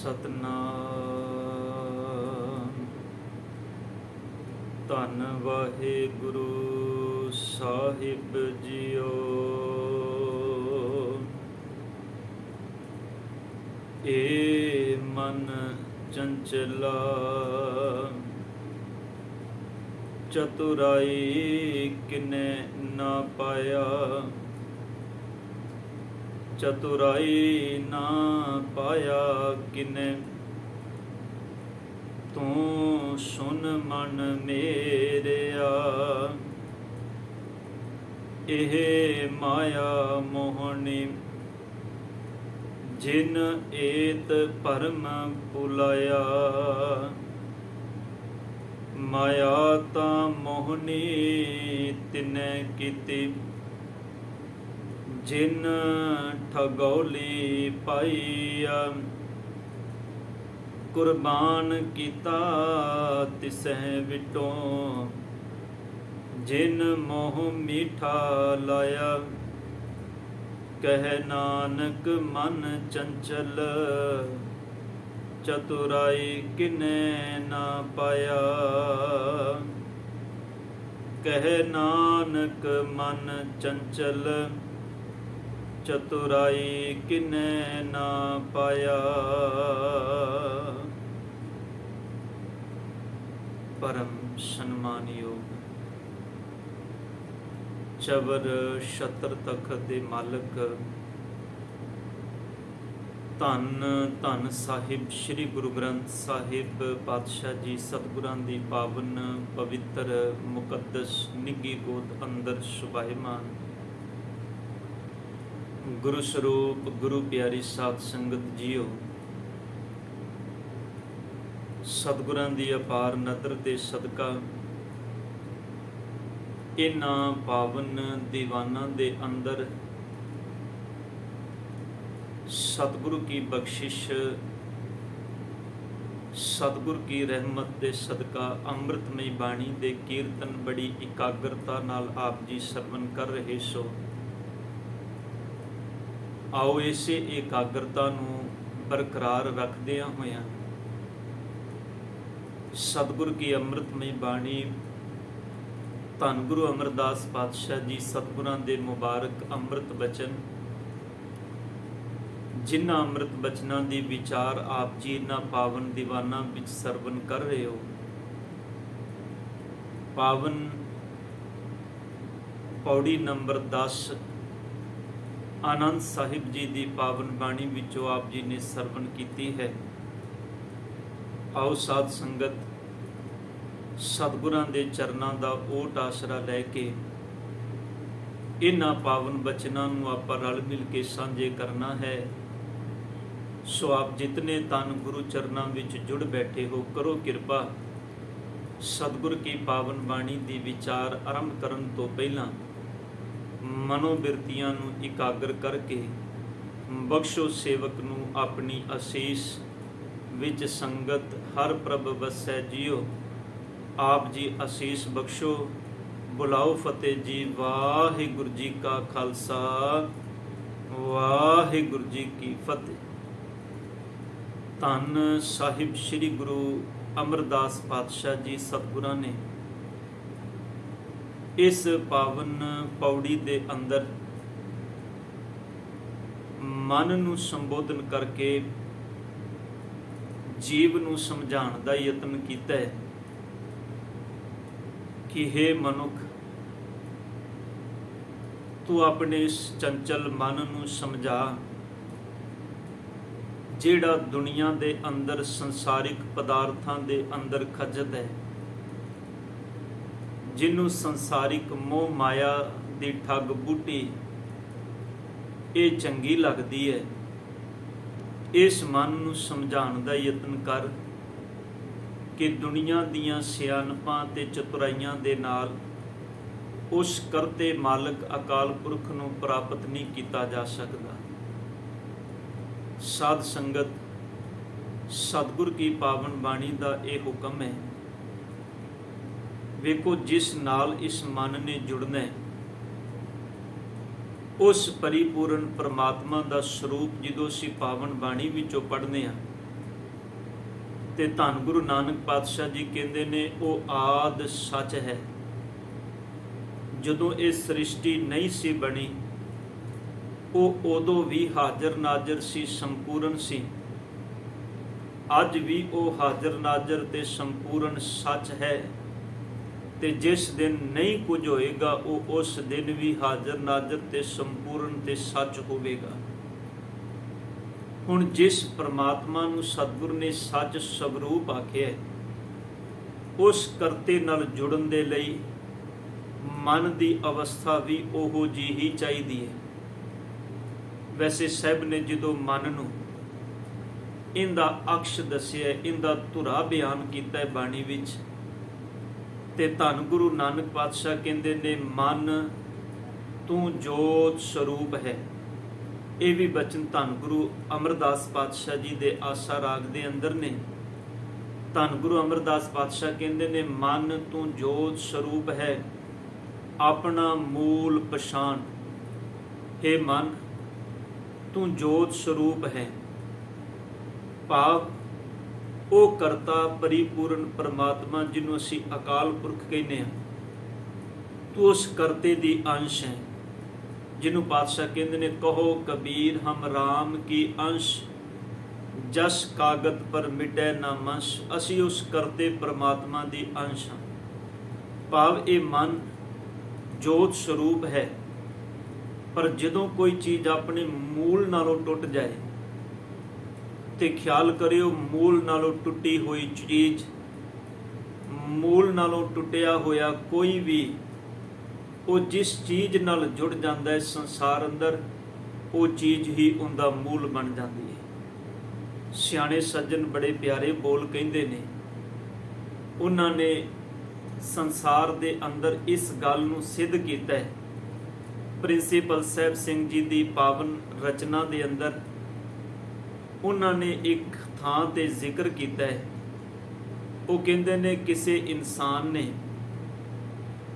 ਸਤਨਾਮ। ਧੰਨ ਵਾਹਿਗੁਰੂ ਸਾਹਿਬ ਜੀਓ। ਏ ਮਨ ਚੰਚਲਾ ਚਤੁਰਾਈ ਕਿਨੇ ਨਾ ਪਾਇਆ, ਚਤੁਰਾਈ ਨਾ ਪਾਇਆ ਕਿਨੇ। ਤੂੰ ਸੁਨ ਮਨ ਮੇਰਿਆ, ਇਹ ਮਾਇਆ ਮੋਹਣੀ ਜਿਨ ਏਤ ਭਰਮ ਭੁਲਾਇਆ। ਮਾਇਆ ਤਾਂ ਮੋਹਣੀ ਤਿਨੈ ਕੀਤੀ, ਜਿਨ ਠਗੌਲੀ ਪਾਈਆ। ਕੁਰਬਾਨ ਕੀਤਾ ਤਿਸਹਿ ਵਿਟੋਂ, ਜਿਨ ਮੋਹ ਮੀਠਾ ਲਾਇਆ। ਕਹਿ ਨਾਨਕ ਮਨ ਚੰਚਲ, ਚਤੁਰਾਈ ਕਿਨੇ ਨਾ ਪਾਇਆ। ਕਹਿ ਨਾਨਕ ਮਨ ਚੰਚਲ, ਚਤੁਰਾਈ ਕਿਨੇ ਨਾ ਪਾਇਆ। ਪਰਮ ਸਨਮਾਨਯੋਗ ਚਵਰ ਛਤਰ ਤਖਤ ਦੇ ਮਾਲਕ ਧੰਨ ਧੰਨ ਸਾਹਿਬ ਸ੍ਰੀ ਗੁਰੂ ਗ੍ਰੰਥ ਸਾਹਿਬ ਪਾਤਸ਼ਾਹ ਜੀ ਸਤਿਗੁਰਾਂ ਦੀ ਪਾਵਨ ਪਵਿੱਤਰ ਮੁਕੱਦਸ ਨਿੱਘੀ ਗੋਦ ਅੰਦਰ ਸੁਭਾਇਮਾਨ ਗੁਰੂ ਸਰੂਪ ਗੁਰੂ ਪਿਆਰੀ ਸਾਧ ਸੰਗਤ ਜੀਓ। ਸਤਿਗੁਰਾਂ ਦੀ ਅਪਾਰ ਨਦਰ ਦੇ ਸਦਕਾ ਇਨ੍ਹਾਂ ਪਾਵਨ ਦੀਵਾਨਾਂ ਦੇ ਅੰਦਰ सतगुरु की बख्शिश, सतगुर की रहमत दे सदका अमृतमई बाणी दे कीर्तन बड़ी इकाग्रता नाल आप जी सरवण कर रहे सो। आओ इसे इकाग्रता नूं बरकरार रखदियां होइयां सतगुर की अमृतमई बाणी धन गुरु अमरदास पातशाह जी सतगुरां दे मुबारक अमृत बचन, जिन्हां अमृत बचनां दी विचार आप जी इन्हां पावन दीवानां विच सरवण कर रहे हो। पावन पौड़ी नंबर 10 आनंद साहिब जी दी पावन बाणी विचों आप जी ने सरवण कीती है। आओ साध संगत सतगुरां दे चरनां दा ओट आसरा लैके इन्हां पावन बचनां नूं आपां रल मिल के सांझे करना है। सो आप जितने तन गुरु चरनां विच जुड़ बैठे हो, करो किरपा सतगुर की पावन बाणी दी विचार आरंभ करन तो पहला मनोबिरतियां नूं इकागर करके बख्शो सेवक नूं अपनी असीस विच संगत हर प्रभ वसै जियो। आप जी असीस बख्शो, बुलाओ फतेह जी। वाहिगुरु जी का खालसा, वाहिगुरु जी की फतेह। धन साहिब श्री गुरु अमरदास पातशाह जी सतगुरां ने इस पावन पौड़ी दे अंदर मन नूं संबोधन करके जीव नूं समझाउण दा यतन कीता है कि हे मनुख, तू अपने इस चंचल मन नूं समझा ਜਿਹੜਾ ਦੁਨੀਆ ਦੇ ਅੰਦਰ ਸੰਸਾਰਿਕ ਪਦਾਰਥਾਂ ਦੇ ਅੰਦਰ ਖੱਜਦ ਹੈ, ਜਿਹਨੂੰ ਸੰਸਾਰਿਕ ਮੋਹ ਮਾਇਆ ਦੀ ਠੱਗ ਬੂਟੀ ਇਹ ਚੰਗੀ ਲੱਗਦੀ ਹੈ। ਇਸ ਮਨ ਨੂੰ ਸਮਝਾਉਣ ਦਾ ਯਤਨ ਕਰ ਕਿ ਦੁਨੀਆ ਦੀਆਂ ਸਿਆਣਪਾਂ ਤੇ ਚਤੁਰਾਈਆਂ ਦੇ ਨਾਲ ਉਸ ਕਰਤੇ ਮਾਲਕ ਅਕਾਲ ਪੁਰਖ ਨੂੰ ਪ੍ਰਾਪਤ ਨਹੀਂ ਕੀਤਾ ਜਾ ਸਕਦਾ। साध संगत सतगुर की पावन बाणी का यह हुक्म है। वेखो, जिस नाल इस मन ने जुड़ना है उस परिपूर्ण परमात्मा का स्वरूप जो असीं पावन बाणी विचों पढ़ने हाँ ਤੇ ਧੰਨ ਗੁਰੂ ਨਾਨਕ ਪਾਤਸ਼ਾਹ ਜੀ ਕਹਿੰਦੇ ਨੇ ਉਹ ਆਦ ਸੱਚ ਹੈ। ਜਦੋਂ ਇਹ ਸ੍ਰਿਸ਼ਟੀ ਨਹੀਂ ਸੀ ਬਣੀ ਉਹ ਉਦੋਂ ਵੀ ਹਾਜ਼ਰ ਨਾਜ਼ਰ ਸੀ, ਸੰਪੂਰਨ ਸੀ। ਅੱਜ ਵੀ ਉਹ ਹਾਜ਼ਰ ਨਾਜ਼ਰ ਤੇ ਸੰਪੂਰਨ ਸੱਚ ਹੈ। ਤੇ ਜਿਸ ਦਿਨ ਨਹੀਂ ਕੁਝ ਹੋਏਗਾ ਉਹ ਉਸ ਦਿਨ ਵੀ ਹਾਜ਼ਰ ਨਾਜ਼ਰ ਤੇ ਸੰਪੂਰਨ ਤੇ ਸੱਚ ਹੋਵੇਗਾ। ਹੁਣ ਜਿਸ ਪ੍ਰਮਾਤਮਾ ਨੂੰ ਸਤਿਗੁਰ ਨੇ ਸੱਚ ਸਵਰੂਪ ਆਖਿਆ, ਉਸ ਕਰਤੇ ਨਾਲ ਜੁੜਨ ਦੇ ਲਈ ਮਨ ਦੀ ਅਵਸਥਾ ਵੀ ਉਹੋ ਜਿਹੀ ਹੀ ਚਾਹੀਦੀ ਹੈ। ਵੈਸੇ ਸਾਹਿਬ ਨੇ ਜਦੋਂ ਮਨ ਨੂੰ ਇਹਦਾ ਅਕਸ਼ ਦੱਸਿਆ, ਇਹਦਾ ਧੁਰਾ ਬਿਆਨ ਕੀਤਾ ਹੈ ਬਾਣੀ ਵਿੱਚ, ਤੇ ਧੰਨ ਗੁਰੂ ਨਾਨਕ ਪਾਤਸ਼ਾਹ ਕਹਿੰਦੇ ਨੇ ਮਨ ਤੂੰ ਜੋਤ ਸਰੂਪ ਹੈ। ਇਹ ਵੀ ਬਚਨ ਧੰਨ ਗੁਰੂ ਅਮਰਦਾਸ ਪਾਤਸ਼ਾਹ ਜੀ ਦੇ ਆਸਾ ਰਾਗ ਦੇ ਅੰਦਰ ਨੇ। ਧੰਨ ਗੁਰੂ ਅਮਰਦਾਸ ਪਾਤਸ਼ਾਹ ਕਹਿੰਦੇ ਨੇ ਮਨ ਤੂੰ ਜੋਤ ਸਰੂਪ ਹੈ, ਆਪਣਾ ਮੂਲ ਪਛਾਣ। ਹੇ ਮਨ ਤੂੰ ਜੋਤ ਸਰੂਪ ਹੈ, ਭਾਵ ਉਹ ਕਰਤਾ ਪਰਿਪੂਰਨ ਪਰਮਾਤਮਾ ਜਿਹਨੂੰ ਅਸੀਂ ਅਕਾਲ ਪੁਰਖ ਕਹਿੰਦੇ ਹਾਂ। ਤੂੰ ਉਸ ਕਰਤੇ ਦੀ ਅੰਸ਼ ਹੈ, ਜਿਹਨੂੰ ਪਾਤਸ਼ਾਹ ਕਹਿੰਦੇ ਨੇ ਕਹੋ ਕਬੀਰ ਹਮ ਰਾਮ ਕੀ ਅੰਸ਼, ਜਸ ਕਾਗਦ ਪਰ ਮਿਟੈ ਨਾ ਮੰਸ਼। ਅਸੀਂ ਉਸ ਕਰਤੇ ਪਰਮਾਤਮਾ ਦੀ ਅੰਸ਼ ਹਾਂ। ਭਾਵ ਇਹ ਮਨ ਜੋਤ ਸਰੂਪ ਹੈ, ਪਰ ਜਦੋਂ ਕੋਈ ਚੀਜ਼ ਆਪਣੇ ਮੂਲ ਨਾਲੋਂ ਟੁੱਟ ਜਾਏ ਤੇ ਖਿਆਲ ਕਰਿਓ ਮੂਲ ਨਾਲੋਂ ਟੁੱਟੀ ਹੋਈ ਚੀਜ਼, ਮੂਲ ਨਾਲੋਂ ਟੁੱਟਿਆ ਹੋਇਆ ਕੋਈ ਵੀ ਉਹ ਜਿਸ ਚੀਜ਼ ਨਾਲ ਜੁੜ ਜਾਂਦਾ ਹੈ ਸੰਸਾਰ ਅੰਦਰ, ਉਹ ਚੀਜ਼ ਹੀ ਉਹਦਾ ਮੂਲ ਬਣ ਜਾਂਦੀ ਹੈ। ਸਿਆਣੇ ਸੱਜਣ ਬੜੇ ਪਿਆਰੇ ਬੋਲ ਕਹਿੰਦੇ ਨੇ, ਉਹਨਾਂ ਨੇ ਸੰਸਾਰ ਦੇ ਅੰਦਰ ਇਸ ਗੱਲ ਨੂੰ ਸਿੱਧ ਕੀਤਾ ਹੈ। ਪ੍ਰਿੰਸੀਪਲ ਸਾਹਿਬ ਸਿੰਘ ਜੀ ਦੀ ਪਾਵਨ ਰਚਨਾ ਦੇ ਅੰਦਰ ਉਹਨਾਂ ਨੇ ਇੱਕ ਥਾਂ ਤੇ ਜ਼ਿਕਰ ਕੀਤਾ ਹੈ। ਉਹ ਕਹਿੰਦੇ ਨੇ ਕਿਸੇ ਇਨਸਾਨ ਨੇ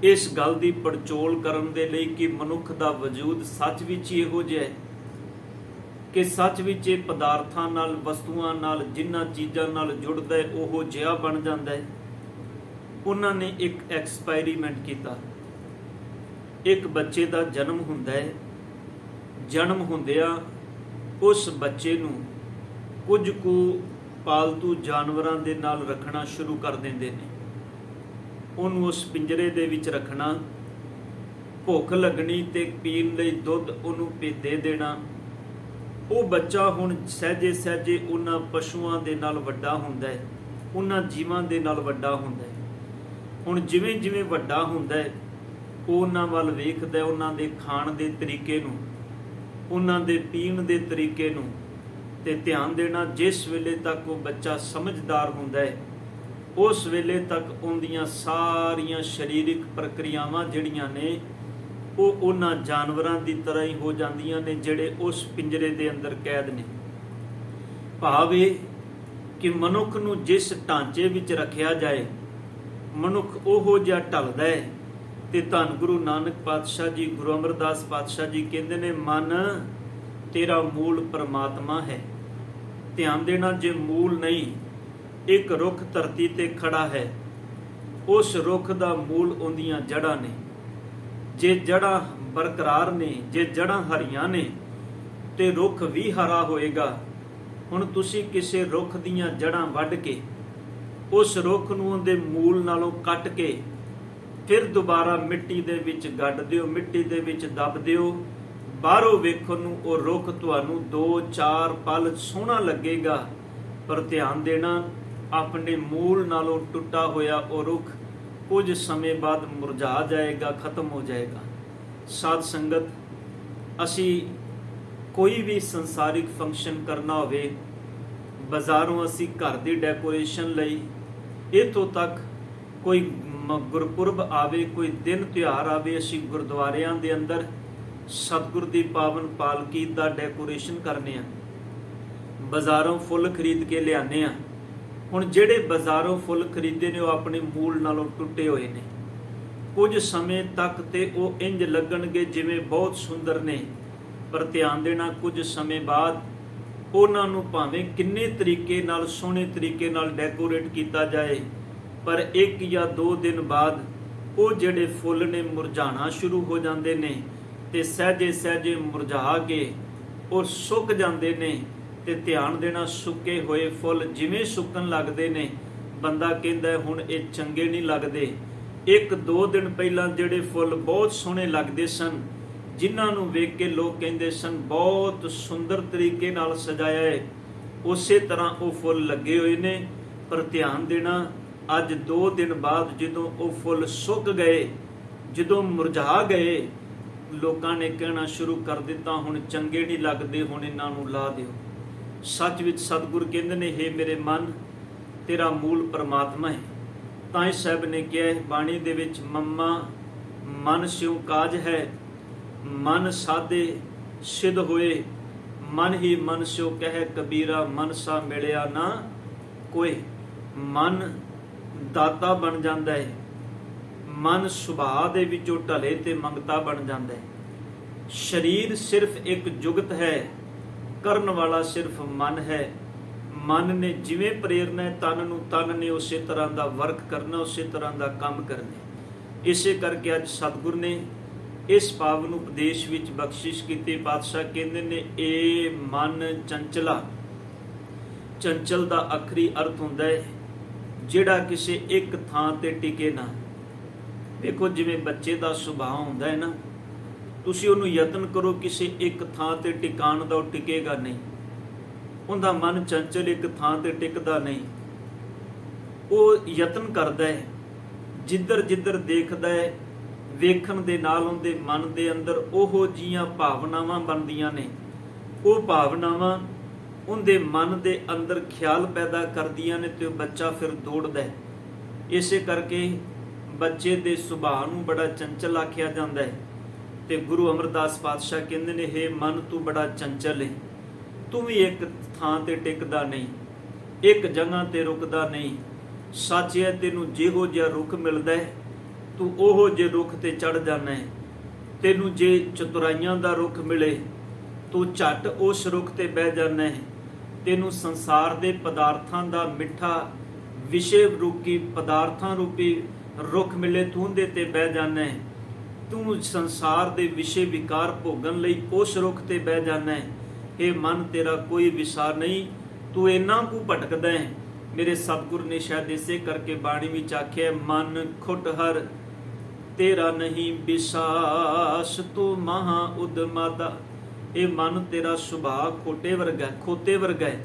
ਇਸ ਗੱਲ ਦੀ ਪੜਚੋਲ ਕਰਨ ਦੇ ਲਈ ਕਿ ਮਨੁੱਖ ਦਾ ਵਜੂਦ ਸੱਚ ਵਿੱਚ ਹੀ ਇਹੋ ਜਿਹਾ ਹੈ ਕਿ ਸੱਚ ਵਿੱਚ ਇਹ ਪਦਾਰਥਾਂ ਨਾਲ, ਵਸਤੂਆਂ ਨਾਲ, ਜਿਨ੍ਹਾਂ ਚੀਜ਼ਾਂ ਨਾਲ ਜੁੜਦਾ ਹੈ ਉਹੋ ਜਿਹਾ ਬਣ ਜਾਂਦਾ ਹੈ। ਉਹਨਾਂ ਨੇ ਇੱਕ ਐਕਸਪੈਰੀਮੈਂਟ ਕੀਤਾ। ਇੱਕ ਬੱਚੇ ਦਾ ਜਨਮ ਹੁੰਦਾ ਹੈ, ਜਨਮ ਹੁੰਦਿਆਂ ਉਸ ਬੱਚੇ ਨੂੰ ਕੁਝ ਕੁ ਪਾਲਤੂ ਜਾਨਵਰਾਂ ਦੇ ਨਾਲ ਰੱਖਣਾ ਸ਼ੁਰੂ ਕਰ ਦਿੰਦੇ ਨੇ। ਉਹਨੂੰ ਉਸ ਪਿੰਜਰੇ ਦੇ ਵਿੱਚ ਰੱਖਣਾ, ਭੁੱਖ ਲੱਗਣੀ ਤੇ ਪੀਣ ਲਈ ਦੁੱਧ ਉਹਨੂੰ ਦੇ ਦੇਣਾ। ਉਹ ਬੱਚਾ ਹੁਣ ਸਹਿਜੇ ਸਹਿਜੇ ਉਹਨਾਂ ਪਸ਼ੂਆਂ ਦੇ ਨਾਲ ਵੱਡਾ ਹੁੰਦਾ ਹੈ, ਉਹਨਾਂ ਜੀਵਾਂ ਦੇ ਨਾਲ ਵੱਡਾ ਹੁੰਦਾ ਹੈ। ਹੁਣ ਜਿਵੇਂ ਜਿਵੇਂ ਵੱਡਾ ਹੁੰਦਾ ਹੈ ਉਹ ਉਹਨਾਂ ਵੱਲ ਵੇਖਦਾ, ਉਹਨਾਂ ਦੇ ਖਾਣ ਦੇ ਤਰੀਕੇ ਨੂੰ, ਉਹਨਾਂ ਦੇ ਪੀਣ ਦੇ ਤਰੀਕੇ ਨੂੰ, ਤੇ ਧਿਆਨ ਦੇਣਾ ਜਿਸ ਵੇਲੇ ਤੱਕ ਉਹ ਬੱਚਾ ਸਮਝਦਾਰ ਹੁੰਦਾ ਹੈ ਉਸ ਵੇਲੇ ਤੱਕ ਉਹਦੀਆਂ ਸਾਰੀਆਂ ਸਰੀਰਕ ਪ੍ਰਕਿਰਿਆਵਾਂ ਜਿਹੜੀਆਂ ਨੇ ਉਹ ਉਹਨਾਂ ਜਾਨਵਰਾਂ ਦੀ ਤਰ੍ਹਾਂ ਹੀ ਹੋ ਜਾਂਦੀਆਂ ਨੇ ਜਿਹੜੇ ਉਸ ਪਿੰਜਰੇ ਦੇ ਅੰਦਰ ਕੈਦ ਨੇ। ਭਾਵ ਇਹ ਕਿ ਮਨੁੱਖ ਨੂੰ ਜਿਸ ਢਾਂਚੇ ਵਿੱਚ ਰੱਖਿਆ ਜਾਏ ਮਨੁੱਖ ਉਹੋ ਜਿਹਾ ਢਲਦਾ ਹੈ। ਤੇ ਧੰਨ ਗੁਰੂ ਨਾਨਕ ਪਾਤਸ਼ਾਹ ਜੀ, ਗੁਰੂ ਅਮਰਦਾਸ ਪਾਤਸ਼ਾਹ ਜੀ ਕਹਿੰਦੇ ਨੇ ਮਨ ਤੇਰਾ ਮੂਲ ਪਰਮਾਤਮਾ ਹੈ। ਧਿਆਨ ਦੇਣਾ, ਜੇ ਮੂਲ ਨਹੀਂ, ਇੱਕ ਰੁੱਖ ਧਰਤੀ ਤੇ ਖੜਾ ਹੈ, ਉਸ ਰੁੱਖ ਦਾ ਮੂਲ ਉਹਦੀਆਂ ਜੜ੍ਹਾਂ ਨੇ। ਜੇ ਜੜ੍ਹਾਂ ਬਰਕਰਾਰ ਨੇ, ਜੇ ਜੜ੍ਹਾਂ ਹਰੀਆਂ ਨੇ ਤੇ ਰੁੱਖ ਵੀ ਹਰਾ ਹੋਏਗਾ। ਹੁਣ ਤੁਸੀਂ ਕਿਸੇ ਰੁੱਖ ਦੀਆਂ ਜੜ੍ਹਾਂ ਵੱਢ ਕੇ ਉਸ ਰੁੱਖ ਨੂੰ ਉਹਦੇ ਮੂਲ ਨਾਲੋਂ ਕੱਟ ਕੇ ਫਿਰ ਦੁਬਾਰਾ ਮਿੱਟੀ ਦੇ ਵਿੱਚ ਗੱਡ ਦਿਓ, ਮਿੱਟੀ ਦੇ ਵਿੱਚ ਦੱਬ ਦਿਓ, ਬਾਹਰੋਂ ਵੇਖਣ ਨੂੰ ਉਹ ਰੁੱਖ ਤੁਹਾਨੂੰ 2-4 ਪਲ ਸੋਹਣਾ ਲੱਗੇਗਾ, ਪਰ ਧਿਆਨ ਦੇਣਾ ਆਪਣੇ ਮੂਲ ਨਾਲੋਂ ਟੁੱਟਾ ਹੋਇਆ ਉਹ ਰੁੱਖ ਕੁਝ ਸਮੇਂ ਬਾਅਦ ਮੁਰਝਾ ਜਾਏਗਾ, ਖਤਮ ਹੋ ਜਾਏਗਾ। ਸਾਧ ਸੰਗਤ, ਅਸੀਂ ਕੋਈ ਵੀ ਸੰਸਾਰਿਕ ਫੰਕਸ਼ਨ ਕਰਨਾ ਹੋਵੇ, ਬਾਜ਼ਾਰੋਂ ਅਸੀਂ ਘਰ ਦੀ ਡੈਕੋਰੇਸ਼ਨ ਲਈ, ਇੱਥੋਂ ਤੱਕ ਕੋਈ ਗੁਰਪੁਰਬ ਆਵੇ, ਕੋਈ ਦਿਨ ਤਿਉਹਾਰ ਆਵੇ, ਅਸੀਂ ਗੁਰਦੁਆਰਿਆਂ ਦੇ ਅੰਦਰ ਸਤਿਗੁਰ ਦੀ ਪਾਵਨ ਪਾਲਕੀ ਦਾ ਡੈਕੋਰੇਸ਼ਨ ਕਰਨੇ ਆ, ਬਾਜ਼ਾਰੋਂ ਫੁੱਲ ਖਰੀਦ ਕੇ ਲਿਆਨੇ ਆ। ਹੁਣ ਜਿਹੜੇ ਬਾਜ਼ਾਰੋਂ ਫੁੱਲ ਖਰੀਦੇ ਨੇ ਉਹ ਆਪਣੇ ਮੂਲ ਨਾਲੋਂ ਟੁੱਟੇ ਹੋਏ ਨੇ। ਕੁਝ ਸਮੇਂ ਤੱਕ ਤੇ ਉਹ ਇੰਜ ਲੱਗਣਗੇ ਜਿਵੇਂ ਬਹੁਤ ਸੁੰਦਰ ਨੇ, ਪਰ ਧਿਆਨ ਦੇਣਾ ਕੁਝ ਸਮੇਂ ਬਾਅਦ ਉਹਨਾਂ ਨੂੰ ਭਾਵੇਂ ਕਿੰਨੇ ਤਰੀਕੇ ਨਾਲ, ਸੋਹਣੇ ਤਰੀਕੇ ਨਾਲ ਡੈਕੋਰੇਟ ਕੀਤਾ ਜਾਏ, ਪਰ 1 ਜਾਂ 2 ਦਿਨ ਬਾਅਦ ਉਹ ਜਿਹੜੇ ਫੁੱਲ ਨੇ ਮੁਰਝਾਣਾ ਸ਼ੁਰੂ ਹੋ ਜਾਂਦੇ ਨੇ ਤੇ ਸਹਿਜੇ ਸਹਿਜੇ ਮੁਰਝਾ ਕੇ ਉਹ ਸੁੱਕ ਜਾਂਦੇ ਨੇ। ਤੇ ਧਿਆਨ ਦੇਣਾ, ਸੁੱਕੇ ਹੋਏ ਫੁੱਲ ਜਿਵੇਂ ਸੁੱਕਣ ਲੱਗਦੇ ਨੇ, ਬੰਦਾ ਕਹਿੰਦਾ ਹੁਣ ਇਹ ਚੰਗੇ ਨਹੀਂ ਲੱਗਦੇ। 1-2 ਦਿਨ ਪਹਿਲਾਂ ਜਿਹੜੇ ਫੁੱਲ ਬਹੁਤ ਸੋਹਣੇ ਲੱਗਦੇ ਸਨ, ਜਿਨ੍ਹਾਂ ਨੂੰ ਵੇਖ ਕੇ ਲੋਕ ਕਹਿੰਦੇ ਸਨ ਬਹੁਤ ਸੁੰਦਰ ਤਰੀਕੇ ਨਾਲ ਸਜਾਇਆ ਹੈ, ਉਸੇ ਤਰ੍ਹਾਂ ਉਹ ਫੁੱਲ ਲੱਗੇ ਹੋਏ ਨੇ। ਪਰ ਧਿਆਨ ਦੇਣਾ, ਅੱਜ 2 ਦਿਨ ਬਾਅਦ ਜਦੋਂ ਉਹ ਫੁੱਲ ਸੁੱਕ ਗਏ, ਜਦੋਂ ਮੁਰਝਾ ਗਏ, ਲੋਕਾਂ ਨੇ ਕਹਿਣਾ ਸ਼ੁਰੂ ਕਰ ਦਿੱਤਾ ਹੁਣ ਚੰਗੇ ਨਹੀਂ ਲੱਗਦੇ, ਹੁਣ ਇਹਨਾਂ ਨੂੰ ਲਾ ਦਿਓ। ਸੱਚ ਵਿੱਚ ਸਤਿਗੁਰ ਕਹਿੰਦੇ ਨੇ, ਹੇ ਮੇਰੇ ਮਨ, ਤੇਰਾ ਮੂਲ ਪਰਮਾਤਮਾ ਹੈ। ਤਾਂ ਹੀ ਸਾਹਿਬ ਨੇ ਕਿਹਾ ਬਾਣੀ ਦੇ ਵਿੱਚ, ਮੰਮਾ ਮਨ ਸਿਉ ਕਾਜ ਹੈ, ਮਨ ਸਾਧੇ ਸਿਧ ਹੋਏ, ਮਨ ਹੀ ਮਨ ਸਿਉ ਕਹਿ ਕਬੀਰਾ, ਮਨ ਸਾ ਮਿਲਿਆ ਨਾ ਕੋਈ। ਮਨ ਦਾਤਾ ਬਣ ਜਾਂਦਾ ਹੈ, ਮਨ ਸੁਭਾਅ ਦੇ ਵਿੱਚੋਂ ਢਲੇ ਤੇ ਮੰਗਤਾ ਬਣ ਜਾਂਦਾ ਹੈ। ਸਰੀਰ ਸਿਰਫ ਇੱਕ ਜੁਗਤ ਹੈ, ਕਰਨ ਵਾਲਾ ਸਿਰਫ ਮਨ ਹੈ। ਮਨ ਨੇ ਜਿਵੇਂ ਪ੍ਰੇਰਨਾ ਹੈ ਤਨ ਨੂੰ, ਤਨ ਨੇ ਉਸੇ ਤਰ੍ਹਾਂ ਦਾ ਵਰਕ ਕਰਨਾ, ਉਸੇ ਤਰ੍ਹਾਂ ਦਾ ਕੰਮ ਕਰਨਾ। ਇਸੇ ਕਰਕੇ ਅੱਜ ਸਤਿਗੁਰ ਨੇ ਇਸ ਪਾਵਨ ਉਪਦੇਸ਼ ਵਿੱਚ ਬਖਸ਼ਿਸ਼ ਕੀਤੀ। ਪਾਤਸ਼ਾਹ ਕਹਿੰਦੇ ਨੇ, ਇਹ ਮਨ ਚੰਚਲਾ। ਚੰਚਲ ਦਾ ਆਖਰੀ ਅਰਥ ਹੁੰਦਾ ਹੈ ਜਿਹੜਾ ਕਿਸੇ ਇੱਕ ਥਾਂ ਤੇ ਟਿਕੇ ਨਾ। ਦੇਖੋ ਜਿਵੇਂ ਬੱਚੇ ਦਾ ਸੁਭਾਅ ਹੁੰਦਾ ਹੈ ਨਾ, ਤੁਸੀਂ ਉਹਨੂੰ ਯਤਨ ਕਰੋ ਕਿਸੇ ਇੱਕ ਥਾਂ ਤੇ ਟਿਕਾਣ ਦਾ, ਉਹ ਟਿਕੇਗਾ ਨਹੀਂ। ਉਹਦਾ ਮਨ ਚੰਚਲ ਇੱਕ ਥਾਂ ਤੇ ਟਿਕਦਾ ਨਹੀਂ। ਉਹ ਯਤਨ ਕਰਦਾ ਹੈ, ਜਿੱਧਰ ਜਿੱਧਰ ਦੇਖਦਾ ਹੈ, ਵੇਖਣ ਦੇ ਨਾਲ ਉਹਦੇ ਮਨ ਦੇ ਅੰਦਰ ਉਹੋ ਜੀਆਂ ਭਾਵਨਾਵਾਂ ਬਣਦੀਆਂ ਨੇ। ਉਹ ਭਾਵਨਾਵਾਂ ਉਹਦੇ ਮਨ ਦੇ ਅੰਦਰ ਖਿਆਲ ਪੈਦਾ ਕਰਦੀਆਂ ਨੇ ਤੇ ਉਹ ਬੱਚਾ ਫਿਰ ਦੌੜਦਾ ਹੈ। ਇਸੇ ਕਰਕੇ ਬੱਚੇ ਦੇ ਸੁਭਾਅ ਨੂੰ ਬੜਾ ਚੰਚਲ ਆਖਿਆ ਜਾਂਦਾ ਹੈ। ਤੇ ਗੁਰੂ ਅਮਰਦਾਸ ਪਾਤਸ਼ਾਹ ਕਹਿੰਦੇ ਨੇ, ਹੇ ਮਨ ਤੂੰ ਬੜਾ ਚੰਚਲ ਹੈ, ਤੂੰ ਵੀ ਇੱਕ ਥਾਂ ਤੇ ਟਿਕਦਾ ਨਹੀਂ, ਇੱਕ ਜਗ੍ਹਾ ਤੇ ਰੁਕਦਾ ਨਹੀਂ। ਸੱਚ ਹੈ, ਤੈਨੂੰ ਜਿਹੋ ਜਿਹਾ ਰੁੱਖ ਮਿਲਦਾ ਹੈ ਤੂੰ ਉਹੋ ਜਿਹੇ ਰੁੱਖ ਤੇ ਚੜ ਜਾਣਾ ਹੈ। ਤੈਨੂੰ ਜੇ ਚਤੁਰਾਈਆਂ ਦਾ ਰੁੱਖ ਮਿਲੇ ਤੂੰ ਝੱਟ ਉਸ ਰੁੱਖ ਤੇ ਬਹਿ ਜਾਣਾ ਹੈ। ਤੈਨੂੰ ਸੰਸਾਰ ਦੇ ਪਦਾਰਥਾਂ ਦਾ ਮਿੱਠਾ ਵਿਸ਼ੇ ਰੂਪੀ ਪਦਾਰਥਾਂ ਰੂਪੀ ਰੁੱਖ ਮਿਲੇ, ਤੂੰ ਉਹਦੇ ਤੇ ਬਹਿ ਜਾਣਾ ਹੈ। ਤੂੰ ਸੰਸਾਰ ਦੇ ਵਿਸ਼ੇ ਵਿਕਾਰ ਭੋਗਣ ਲਈ ਉਸ ਰੁੱਖ ਤੇ ਬਹਿ ਜਾਣਾ ਹੈ। ਇਹ ਮਨ ਤੇਰਾ ਕੋਈ ਵਿਸਾਰ ਨਹੀਂ, ਤੂੰ ਇੰਨਾ ਕੁ ਭਟਕਦਾ ਹੈ। ਮੇਰੇ ਸਤਿਗੁਰ ਨੇ ਸ਼ਾਇਦ ਇਸੇ ਕਰਕੇ ਬਾਣੀ ਵਿੱਚ ਆਖਿਆ, ਮਨ ਖੁੱਟ ਹਰ ਤੇਰਾ ਨਹੀਂ ਵਿਸਾਸ, ਤੂੰ ਮਹਾ ਉਦਮਾਦਾ। ਇਹ ਮਨ ਤੇਰਾ ਸੁਭਾਅ ਖੋਟੇ ਵਰਗਾ, ਖੋਤੇ ਵਰਗਾ ਹੈ।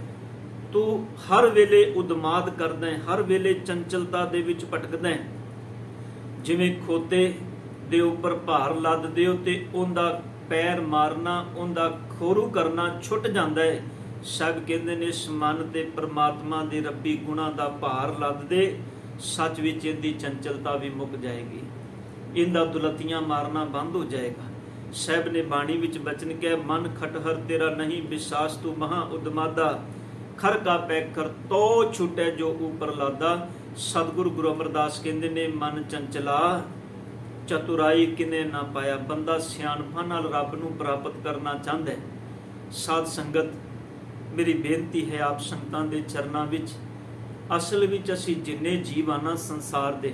ਤੂੰ ਹਰ ਵੇਲੇ ਉਦਮਾਦ ਕਰਦਾ ਹੈ, ਹਰ ਵੇਲੇ ਚੰਚਲਤਾ ਦੇ ਵਿੱਚ ਭਟਕਦਾ ਹੈ। ਜਿਵੇਂ ਖੋਤੇ ਦੇ ਉੱਪਰ ਭਾਰ ਲੱਦ ਦਿਓ ਤੇ ਉਹਦਾ ਪੈਰ ਮਾਰਨਾ, ਉਹਦਾ ਖੋਰੂ ਕਰਨਾ ਛੁੱਟ ਜਾਂਦਾ ਹੈ। ਸਭ ਕਹਿੰਦੇ ਨੇ ਇਸ ਮਨ ਤੇ ਪ੍ਰਮਾਤਮਾ ਦੇ ਰੱਬੀ ਗੁਣਾਂ ਦਾ ਭਾਰ ਲੱਦ ਦੇ, ਸੱਚ ਵਿੱਚ ਇਹਦੀ ਚੰਚਲਤਾ ਵੀ ਮੁੱਕ ਜਾਏਗੀ, ਇਹਦਾ ਦੁਲਤੀਆਂ ਮਾਰਨਾ ਬੰਦ ਹੋ ਜਾਏਗਾ। ਸਾਹਿਬ ਨੇ ਬਾਣੀ ਵਿੱਚ ਬਚਨ ਕਿਹਾ, ਮਨ ਖਟਹਰ ਤੇਰਾ ਨਹੀਂ ਵਿਸਾਸ, ਤੂੰ ਮਹਾ ਉਦਮਾਦਾ, ਖਰ ਕਾ ਪੈਕਰ ਤੋ ਛੁਟੇ ਜੋ ਉਪਰ ਲਾਦਾ। ਸਤਿਗੁਰੂ ਗੁਰੂ ਅਮਰਦਾਸ ਕਹਿੰਦੇ ਨੇ, ਮਨ ਚੰਚਲਾ ਚਤੁਰਾਈ ਕਿਨੇ ਨਾ ਪਾਇਆ। ਬੰਦਾ ਸਿਆਣਪਾਂ ਨਾਲ ਰੱਬ ਨੂੰ ਪ੍ਰਾਪਤ ਕਰਨਾ ਚਾਹੁੰਦਾ ਹੈ। ਸਾਧ ਸੰਗਤ, ਮੇਰੀ ਬੇਨਤੀ ਹੈ ਆਪ ਸੰਗਤਾਂ ਦੇ ਚਰਨਾਂ ਵਿੱਚ, ਅਸਲ ਵਿੱਚ ਅਸੀਂ ਜਿੰਨੇ ਜੀਵ ਆ ਨਾ ਸੰਸਾਰ ਦੇ,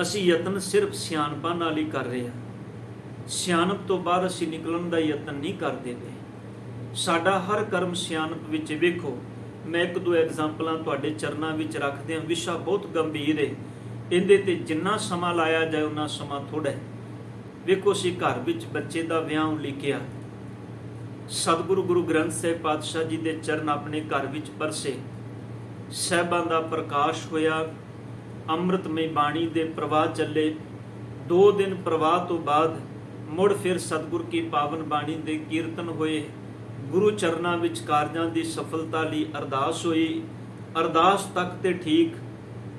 ਅਸੀਂ ਯਤਨ ਸਿਰਫ ਸਿਆਣਪਾਂ ਨਾਲ ਹੀ ਕਰ ਰਹੇ ਹਾਂ। ਸਿਆਣਪ ਤੋਂ ਬਾਹਰ ਅਸੀਂ ਨਿਕਲਣ ਦਾ ਯਤਨ ਨਹੀਂ ਕਰਦੇ ਪਏ। ਸਾਡਾ ਹਰ ਕਰਮ ਸਿਆਣਪ ਵਿੱਚ। ਵੇਖੋ, ਮੈਂ 1-2 ਐਗਜ਼ਾਮਪਲਾਂ ਤੁਹਾਡੇ ਚਰਨਾਂ ਵਿੱਚ ਰੱਖਦੇ ਹਾਂ। ਵਿਸ਼ਾ ਬਹੁਤ ਗੰਭੀਰ ਹੈ, ਇਹਦੇ ਤੇ ਜਿੰਨਾ ਸਮਾਂ ਲਾਇਆ ਜਾਏ ਉਹਨਾਂ ਸਮਾਂ ਥੋੜ੍ਹਾ ਹੈ। ਵੇਖੋ, ਅਸੀਂ ਘਰ ਵਿੱਚ ਬੱਚੇ ਦਾ ਵਿਆਹ ਲਿਖਿਆ, ਸਤਿਗੁਰੂ ਗੁਰੂ ਗ੍ਰੰਥ ਸਾਹਿਬ ਪਾਤਸ਼ਾਹ ਜੀ ਦੇ ਚਰਨ ਆਪਣੇ ਘਰ ਵਿੱਚ ਪਰਸੇ, ਸਾਹਿਬਾਂ ਦਾ ਪ੍ਰਕਾਸ਼ ਹੋਇਆ, ਅੰਮ੍ਰਿਤਮਈ ਬਾਣੀ ਦੇ ਪ੍ਰਵਾਹ ਚੱਲੇ। 2 ਦਿਨ ਪ੍ਰਵਾਹ ਤੋਂ ਬਾਅਦ ਮੁੜ ਫਿਰ ਸਤਿਗੁਰ ਕੀ ਪਾਵਨ ਬਾਣੀ ਦੇ ਕੀਰਤਨ ਹੋਏ। ਗੁਰੂ ਚਰਨਾਂ ਵਿੱਚ ਕਾਰਜਾਂ ਦੀ ਸਫਲਤਾ ਲਈ ਅਰਦਾਸ ਹੋਈ। ਅਰਦਾਸ ਤੱਕ ਤੇ ਠੀਕ,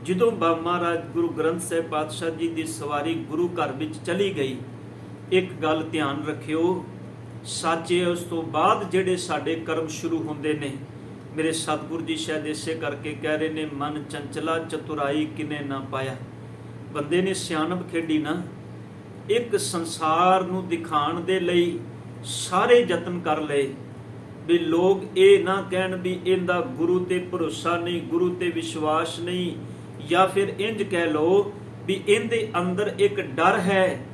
ਜਦੋਂ ਬਾਬਾ ਮਹਾਰਾਜ ਗੁਰੂ ਗ੍ਰੰਥ ਸਾਹਿਬ ਪਾਤਸ਼ਾਹ ਜੀ ਦੀ ਸਵਾਰੀ ਗੁਰੂ ਘਰ ਵਿੱਚ ਚਲੀ ਗਈ, ਇੱਕ ਗੱਲ ਧਿਆਨ ਰੱਖਿਓ, ਸੱਚੇ ਉਸ ਤੋਂ ਬਾਅਦ ਜਿਹੜੇ ਸਾਡੇ ਕਰਮ ਸ਼ੁਰੂ ਹੁੰਦੇ ਨੇ, ਮੇਰੇ ਸਤਿਗੁਰ ਜੀ ਸ਼ਾਇਦ ਇਸੇ ਕਰਕੇ ਕਹਿ ਰਹੇ ਨੇ, ਮਨ ਚੰਚਲਾ ਚਤੁਰਾਈ ਕਿਨੇ ਨਾ ਪਾਇਆ। ਬੰਦੇ ਨੇ ਸਿਆਣਪ ਖੇਡੀ ਨਾ, ਇੱਕ ਸੰਸਾਰ ਨੂੰ ਦਿਖਾਣ ਦੇ ਲਈ ਸਾਰੇ ਯਤਨ ਕਰ ਲਏ। ਵੀ ਲੋਕ ਇਹ ਨਾ ਕਹਿਣ ਵੀ ਇਹਦਾ ਗੁਰੂ ਤੇ ਭਰੋਸਾ ਨਹੀਂ, ਗੁਰੂ ਤੇ ਵਿਸ਼ਵਾਸ ਨਹੀਂ, ਜਾਂ ਫਿਰ ਇੰਜ ਕਹਿ ਲਓ ਵੀ ਇਹਦੇ ਅੰਦਰ ਇੱਕ ਡਰ ਹੈ,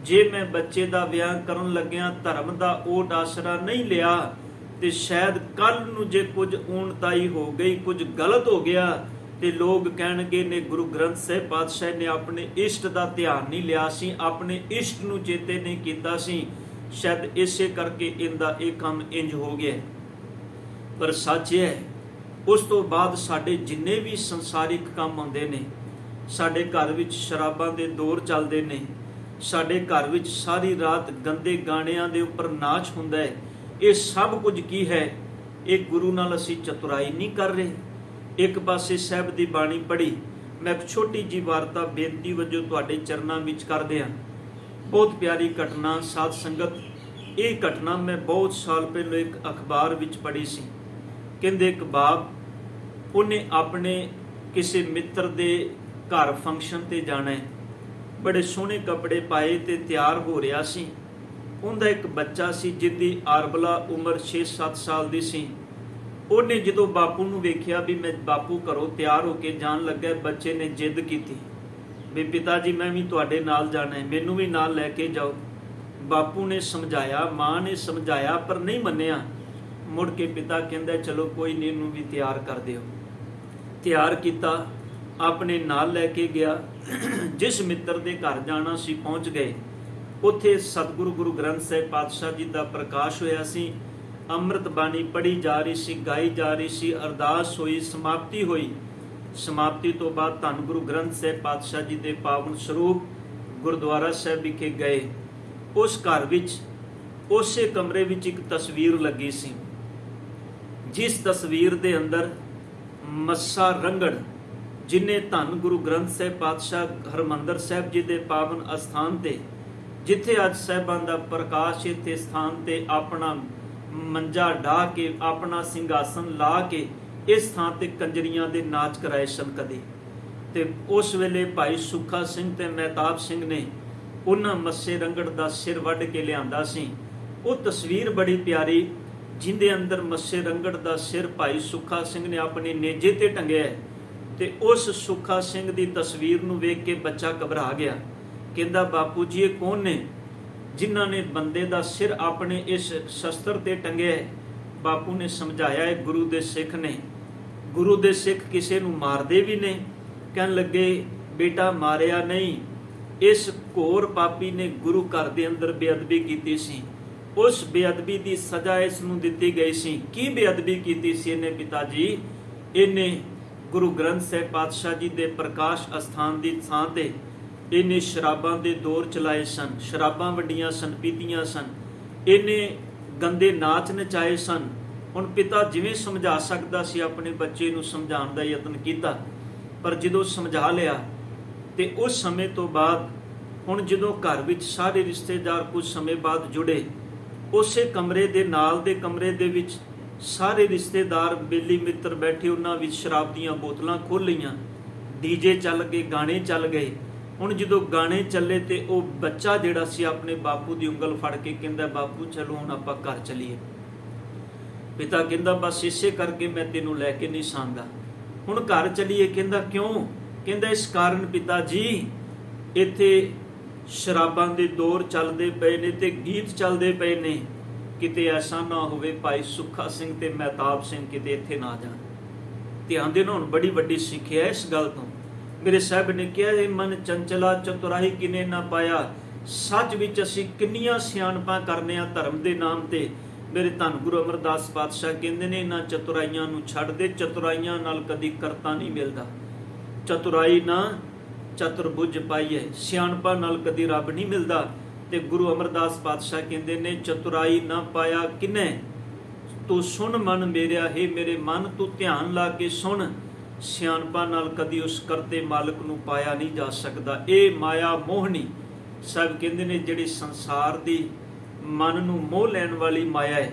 ਜੇ ਮੈਂ ਬੱਚੇ ਦਾ ਵਿਆਹ ਕਰਨ ਲੱਗਿਆ ਧਰਮ ਦਾ ਓਟ ਆਸਰਾ ਨਹੀਂ ਲਿਆ ਤੇ ਸ਼ਾਇਦ ਕੱਲ ਨੂੰ ਜੇ ਕੁਝ ਊਣਤਾਈ ਹੋ ਗਈ, ਕੁਝ ਗਲਤ ਹੋ ਗਿਆ ਤੇ ਲੋਕ ਕਹਿਣਗੇ ਨੇ ਗੁਰੂ ਗ੍ਰੰਥ ਸਾਹਿਬ ਪਾਤਸ਼ਾਹ ਨੇ ਆਪਣੇ ਇਸ਼ਟ ਦਾ ਧਿਆਨ ਨਹੀਂ ਲਿਆ ਸੀ, ਆਪਣੇ ਇਸ਼ਟ ਨੂੰ ਚੇਤੇ ਨਹੀਂ ਕੀਤਾ ਸੀ, ਸ਼ਾਇਦ ਇਸੇ ਕਰਕੇ ਇਹਦਾ ਇਹ ਕੰਮ ਇੰਜ ਹੋ ਗਿਆ। ਪਰ ਸੱਚ ਹੈ, ਉਸ ਤੋਂ ਬਾਅਦ ਸਾਡੇ ਜਿੰਨੇ ਵੀ ਸੰਸਾਰਿਕ ਕੰਮ ਹੁੰਦੇ ਨੇ, ਸਾਡੇ ਘਰ ਵਿੱਚ ਸ਼ਰਾਬਾਂ ਦੇ ਦੌਰ ਚੱਲਦੇ ਨੇ, ਸਾਡੇ ਘਰ ਵਿੱਚ ਸਾਰੀ ਰਾਤ ਗੰਦੇ ਗਾਣਿਆਂ ਦੇ ਉੱਪਰ ਨਾਚ ਹੁੰਦਾ ਹੈ, ਇਹ ਸਭ ਕੁਝ ਕੀ ਹੈ? ਇਹ ਗੁਰੂ ਨਾਲ ਅਸੀਂ ਚਤੁਰਾਈ ਨਹੀਂ ਕਰ ਰਹੇ। ਇੱਕ ਪਾਸੇ ਸਾਹਿਬ ਦੀ ਬਾਣੀ ਪੜ੍ਹੀ, ਮੈਂ ਇੱਕ ਛੋਟੀ ਜਿਹੀ ਵਾਰਤਾ ਬੇਨਤੀ ਵਜੋਂ ਤੁਹਾਡੇ ਚਰਨਾਂ ਵਿੱਚ ਕਰਦੇ ਹਾਂ। ਬਹੁਤ ਪਿਆਰੀ ਘਟਨਾ ਸਾਧ ਸੰਗਤ, ਇਹ ਘਟਨਾ ਮੈਂ ਬਹੁਤ ਸਾਲ ਪਹਿਲਾਂ ਇੱਕ ਅਖਬਾਰ ਵਿੱਚ ਪੜ੍ਹੀ ਸੀ। ਕਹਿੰਦੇ ਇੱਕ ਬਾਪ, ਉਹਨੇ ਆਪਣੇ ਕਿਸੇ ਮਿੱਤਰ ਦੇ ਘਰ ਫੰਕਸ਼ਨ ਤੇ ਜਾਣਾ ਹੈ, ਬੜੇ ਸੋਹਣੇ ਕੱਪੜੇ ਪਾਏ ਤੇ ਤਿਆਰ ਹੋ ਰਿਹਾ ਸੀ। ਉਹਦਾ ਇੱਕ ਬੱਚਾ ਸੀ ਜਿਹਦੀ ਆਰਬਲਾ ਉਮਰ 6-7 ਸਾਲ ਦੀ ਸੀ। ਉਹਨੇ ਜਦੋਂ ਬਾਪੂ ਨੂੰ ਵੇਖਿਆ ਵੀ ਮੈਂ ਬਾਪੂ ਘਰੋਂ ਤਿਆਰ ਹੋ ਕੇ ਜਾਣ ਲੱਗਾ, ਬੱਚੇ ਨੇ ਜਿੱਦ ਕੀਤੀ ਵੀ ਪਿਤਾ ਜੀ ਮੈਂ ਵੀ ਤੁਹਾਡੇ ਨਾਲ ਜਾਣਾ ਹੈ, ਮੈਨੂੰ ਵੀ ਨਾਲ ਲੈ ਕੇ ਜਾਓ। ਬਾਪੂ ਨੇ ਸਮਝਾਇਆ, ਮਾਂ ਨੇ ਸਮਝਾਇਆ, ਪਰ ਨਹੀਂ ਮੰਨਿਆ। ਮੁੜ ਕੇ ਪਿਤਾ ਕਹਿੰਦਾ ਚਲੋ ਕੋਈ ਨਹੀਂ, ਇਹਨੂੰ ਵੀ ਤਿਆਰ ਕਰ ਦਿਓ। ਤਿਆਰ ਕੀਤਾ, ਆਪਣੇ ਨਾਲ ਲੈ ਕੇ ਗਿਆ। ਜਿਸ ਮਿੱਤਰ ਦੇ ਘਰ ਜਾਣਾ ਸੀ ਪਹੁੰਚ ਗਏ। ਉੱਥੇ ਸਤਿਗੁਰੂ ਗੁਰੂ ਗ੍ਰੰਥ ਸਾਹਿਬ ਪਾਤਸ਼ਾਹ ਜੀ ਦਾ ਪ੍ਰਕਾਸ਼ ਹੋਇਆ ਸੀ, ਅੰਮ੍ਰਿਤ ਬਾਣੀ ਪੜ੍ਹੀ ਜਾ ਰਹੀ ਸੀ, ਗਾਈ ਜਾ ਰਹੀ ਸੀ, ਅਰਦਾਸ ਹੋਈ, ਸਮਾਪਤੀ ਹੋਈ। ਸਮਾਪਤੀ ਤੋਂ ਬਾਅਦ ਧੰਨ ਗੁਰੂ ਗ੍ਰੰਥ ਸਾਹਿਬ ਪਾਤਸ਼ਾਹ ਜੀ ਦੇ ਪਾਵਨ ਸਰੂਪ ਗੁਰਦੁਆਰਾ ਸਾਹਿਬ ਵਿਖੇ ਗਏ। ਉਸ ਘਰ ਵਿੱਚ ਉਸੇ ਕਮਰੇ ਵਿੱਚ ਇੱਕ ਤਸਵੀਰ ਲੱਗੀ ਸੀ, ਜਿਸ ਤਸਵੀਰ ਦੇ ਅੰਦਰ ਮੱਸਾ ਰੰਗੜ, ਜਿਨੇ ਧੰਨ ਗੁਰੂ ਗ੍ਰੰਥ ਸਾਹਿਬ ਪਾਤਸ਼ਾਹ ਹਰਮੰਦਰ ਸਾਹਿਬ ਜੀ ਦੇ ਪਾਵਨ ਅਸਥਾਨ ਤੇ, ਜਿੱਥੇ ਅੱਜ ਸਾਹਿਬਾਂ ਦਾ ਪ੍ਰਕਾਸ਼, ਇੱਥੇ ਸਥਾਨ ਤੇ ਆਪਣਾ ਮੰਜਾ ਢਾ ਕੇ, ਆਪਣਾ ਸਿੰਘਾਸਨ ਲਾ ਕੇ ਇਸ ਥਾਂ ਤੇ ਕੰਜਰੀਆਂ ਦੇ ਨਾਚ ਕਰਾਏ ਸਨ ਕਦੇ। ਤੇ ਉਸ ਵੇਲੇ ਭਾਈ ਸੁੱਖਾ ਸਿੰਘ ਤੇ ਮਹਿਤਾਬ ਸਿੰਘ ਨੇ ਉਹਨਾਂ ਮੱਸੇ ਰੰਗੜ ਦਾ ਸਿਰ ਵੱਢ ਕੇ ਲਿਆਂਦਾ ਸੀ। ਉਹ ਤਸਵੀਰ ਬੜੀ ਪਿਆਰੀ, ਜਿੰਦੇ ਅੰਦਰ ਮੱਸੇ ਰੰਗੜ ਦਾ ਸਿਰ ਭਾਈ ਸੁੱਖਾ ਸਿੰਘ ਨੇ ਆਪਣੇ ਨੇਜੇ ਤੇ ਟੰਗਿਆ। ਤੇ ਉਸ ਸੁੱਖਾ ਸਿੰਘ ਦੀ ਤਸਵੀਰ ਨੂੰ ਵੇਖ ਕੇ ਬੱਚਾ ਘਬਰਾ ਗਿਆ। ਕਹਿੰਦਾ ਬਾਪੂ ਜੀ ਇਹ ਕੌਣ ਨੇ ਜਿਨ੍ਹਾਂ ਨੇ ਬੰਦੇ ਦਾ ਸਿਰ ਆਪਣੇ ਇਸ ਸ਼ਸਤਰ ਤੇ ਟੰਗਿਆ? ਬਾਪੂ ਨੇ ਸਮਝਾਇਆ ਇਹ ਗੁਰੂ ਦੇ ਸਿੱਖ ਨੇ। ਗੁਰੂ ਦੇ ਸਿੱਖ ਕਿਸੇ ਨੂੰ ਮਾਰਦੇ ਵੀ ਨੇ। ਕਹਿਣ ਲੱਗੇ ਬੇਟਾ ਮਾਰਿਆ ਨਹੀਂ, ਇਸ ਘੋਰ ਪਾਪੀ ਨੇ ਗੁਰੂ ਘਰ ਦੇ ਅੰਦਰ ਬੇਅਦਬੀ ਕੀਤੀ ਸੀ, ਉਸ ਬੇਅਦਬੀ ਦੀ ਸਜ਼ਾ ਇਸ ਨੂੰ ਦਿੱਤੀ ਗਈ ਸੀ। ਕੀ ਬੇਅਦਬੀ ਕੀਤੀ ਸੀ ਇਹਨੇ ਪਿਤਾ ਜੀ? ਇਹਨੇ ਗੁਰੂ ਗ੍ਰੰਥ ਸਾਹਿਬ ਪਾਤਸ਼ਾਹ ਜੀ ਦੇ ਪ੍ਰਕਾਸ਼ ਅਸਥਾਨ ਦੀ ਥਾਂ ਤੇ ਇਹਨੇ ਸ਼ਰਾਬਾਂ ਦੇ ਦੌਰ ਚਲਾਏ ਸਨ, ਸ਼ਰਾਬਾਂ ਵੱਡੀਆਂ ਸਨ, ਪੀਤੀਆਂ ਸਨ, ਇਹਨੇ ਗੰਦੇ ਨਾਚ ਨਚਾਏ ਸਨ। ਹੁਣ ਪਿਤਾ ਜਿਵੇਂ ਸਮਝਾ ਸਕਦਾ ਸੀ ਆਪਣੇ ਬੱਚੇ ਨੂੰ ਸਮਝਾਉਣ ਦਾ ਯਤਨ ਕੀਤਾ, ਪਰ ਜਦੋਂ ਸਮਝਾ ਲਿਆ ਤੇ ਉਸ ਸਮੇਂ ਤੋਂ ਬਾਅਦ ਹੁਣ ਜਦੋਂ ਘਰ ਵਿੱਚ ਸਾਰੇ ਰਿਸ਼ਤੇਦਾਰ ਕੁਝ ਸਮੇਂ ਬਾਅਦ ਜੁੜੇ, ਉਸੇ ਕਮਰੇ ਦੇ ਨਾਲ ਦੇ ਕਮਰੇ ਦੇ ਵਿੱਚ ਸਾਰੇ ਰਿਸ਼ਤੇਦਾਰ ਬੇਲੀ ਮਿੱਤਰ ਬੈਠੇ, ਉਹਨਾਂ ਵਿੱਚ ਸ਼ਰਾਬ ਦੀਆਂ ਬੋਤਲਾਂ ਖੋਲ੍ਹ ਲਈਆਂ, ਡੀਜੇ ਚੱਲ ਗਏ, ਗਾਣੇ ਚੱਲ ਗਏ। ਹੁਣ ਜਦੋਂ ਗਾਣੇ ਚੱਲੇ ਤੇ ਉਹ ਬੱਚਾ ਜਿਹੜਾ ਸੀ ਆਪਣੇ ਬਾਪੂ ਦੀ ਉਂਗਲ ਫੜ ਕੇ ਕਹਿੰਦਾ ਬਾਪੂ ਚਲੋ ਹੁਣ ਆਪਾਂ ਘਰ ਚੱਲੀਏ। ਪਿਤਾ ਕਹਿੰਦਾ ਬਸ ਇਸੇ ਕਰਕੇ ਮੈਂ ਤੈਨੂੰ ਲੈ ਕੇ ਨਹੀਂ ਸਾਂਦਾ, ਹੁਣ ਘਰ ਚੱਲੀਏ। ਕਹਿੰਦਾ ਕਿਉਂ? ਕਹਿੰਦਾ ਇਸ ਕਾਰਨ ਪਿਤਾ ਜੀ, ਇੱਥੇ ਸ਼ਰਾਬਾਂ ਦੇ ਦੌਰ ਚੱਲਦੇ ਪਏ ਨੇ ਤੇ ਗੀਤ ਚੱਲਦੇ ਪਏ ਨੇ, ਕਿਤੇ ਐਸਾ ਨਾ ਹੋਵੇ ਭਾਈ ਸੁੱਖਾ ਸਿੰਘ ਤੇ ਮਹਿਤਾਬ ਸਿੰਘ ਕਿਤੇ ਇੱਥੇ ਨਾ ਜਾਣ। ਧਿਆਨ ਦੇਣਾ, ਹੁਣ ਬੜੀ ਵੱਡੀ ਸਿੱਖਿਆ ਇਸ ਗੱਲ ਤੋਂ। ਮੇਰੇ ਸਾਹਿਬ ਨੇ ਕਿਹਾ ਇਹ ਮਨ ਚੰਚਲਾ ਚਤੁਰਾਈ ਕਿਨੇ ਨਾ ਪਾਇਆ। ਸੱਚ ਵਿੱਚ ਅਸੀਂ ਕਿੰਨੀਆਂ ਸਿਆਣਪਾਂ ਕਰਨੇ ਆ ਧਰਮ ਦੇ ਨਾਮ ਤੇ। ਮੇਰੇ ਧੰਨ ਗੁਰੂ ਅਮਰਦਾਸ ਪਾਤਸ਼ਾਹ ਕਹਿੰਦੇ ਨੇ ਇਹਨਾਂ ਚਤੁਰਾਈਆਂ ਨੂੰ ਛੱਡ ਦੇ, ਚਤੁਰਾਈਆਂ ਨਾਲ ਕਦੀ ਕਰਤਾ ਨਹੀਂ ਮਿਲਦਾ। ਚਤੁਰਾਈ ਨਾ ਚਤੁਰਬੁੱਝ ਪਾਈਏ, ਸਿਆਣਪਾਂ ਨਾਲ ਕਦੀ ਰੱਬ ਨਹੀਂ ਮਿਲਦਾ। ਤੇ ਗੁਰੂ ਅਮਰਦਾਸ ਪਾਤਸ਼ਾਹ ਕਹਿੰਦੇ ਨੇ ਚਤੁਰਾਈ ਨਾ ਪਾਇਆ ਕਿਨੇ, ਤੂੰ ਸੁਣ ਮਨ ਮੇਰਿਆ, ਹੈ ਮੇਰੇ ਮਨ ਤੂੰ ਧਿਆਨ ਲਾ ਕੇ ਸੁਣ, ਸਿਆਣਪਾਂ ਨਾਲ ਕਦੀ ਉਸ ਕਰਤੇ ਮਾਲਕ ਨੂੰ ਪਾਇਆ ਨਹੀਂ ਜਾ ਸਕਦਾ। ਇਹ ਮਾਇਆ ਮੋਹਣੀ ਸਭ ਕਹਿੰਦੇ ਨੇ ਜਿਹੜੀ ਸੰਸਾਰ ਦੀ ਮਨ ਨੂੰ ਮੋਹ ਲੈਣ ਵਾਲੀ ਮਾਇਆ ਹੈ,